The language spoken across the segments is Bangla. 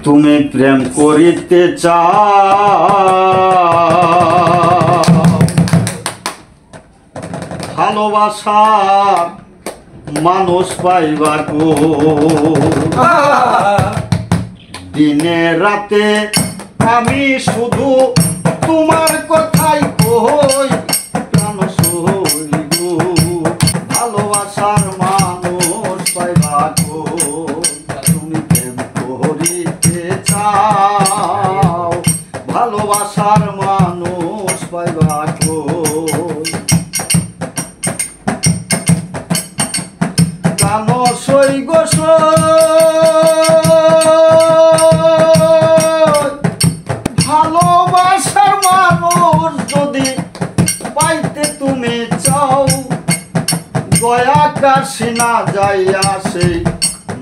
তুমি প্রেম করিতে চাও ভালোবাসার মানুষ পাইবা গো দিনে রাতে আমি শুধু তোমার কথাই কই প্রাণ সই গো ভালোবাসার মানুষ পাইবা গো তুমি প্রেম করিতে চাও ভালোবাসার মানুষ পাইবা গো প্রাণ সই গো ভালোবাসার মানুষ যদি পাইতে তুমি চাও গয়া কাশি না যাইয়া সেই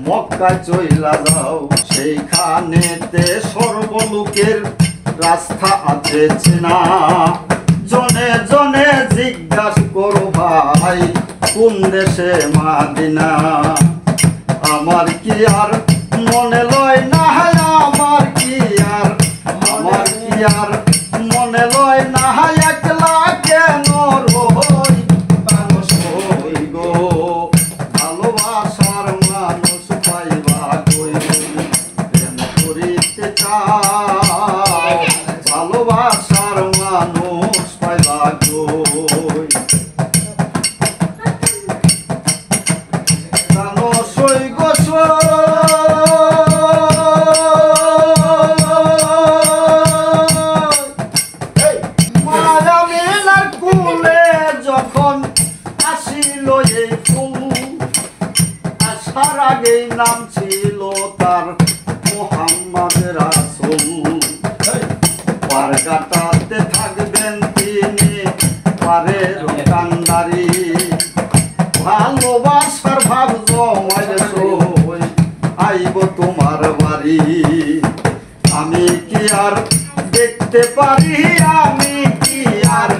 মক্কায় চইলা যাও সেইখানেতে সর্বলোকের রাস্তা আছে চেনা জনে জনে জিজ্ঞাসা করো ভাই কোন দেশে মাদিনা আমার কি আর মনে লয় না আমার কি আর মনে লয় না একলা কেন রই মানুষ হই গো ভালোবাসার মানুষ পাইবা কই প্রেম করিতে চাও ভালোবাসার মানুষ পাইবা কই প্রাণ সই গো আসার আগেই নাম ছিল তার মুহাম্মদ রাসূল পার কাটাতে থাকবেন তিনি পারের কান্দারি ভালোবাসার ভাব জমাইলে সই আইব তোমার বাড়ি আমি কি আর দেখতে পারি আমি কি আর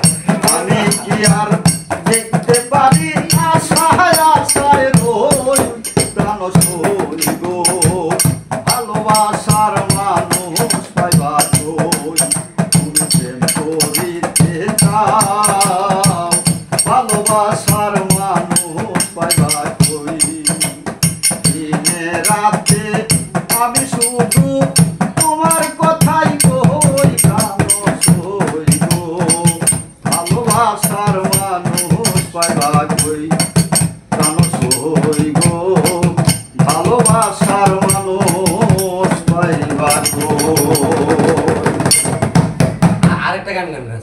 দেখতে পারি আশায় আশায় রই প্রাণ সই গো ভালোবাসার মানুষ পাইবা কই তুমি প্রেম করিতে চাও ভালোবাসার মানুষ পাইবা কই দিনে রাতে আমি শুধু তোমার কথাই কই প্রাণ সই গো ভালোবাসার মানুষ পাইবা কই প্রাণ সই গো ভালোবাসার মানুষ পাইবা কই আরেকটা গান গান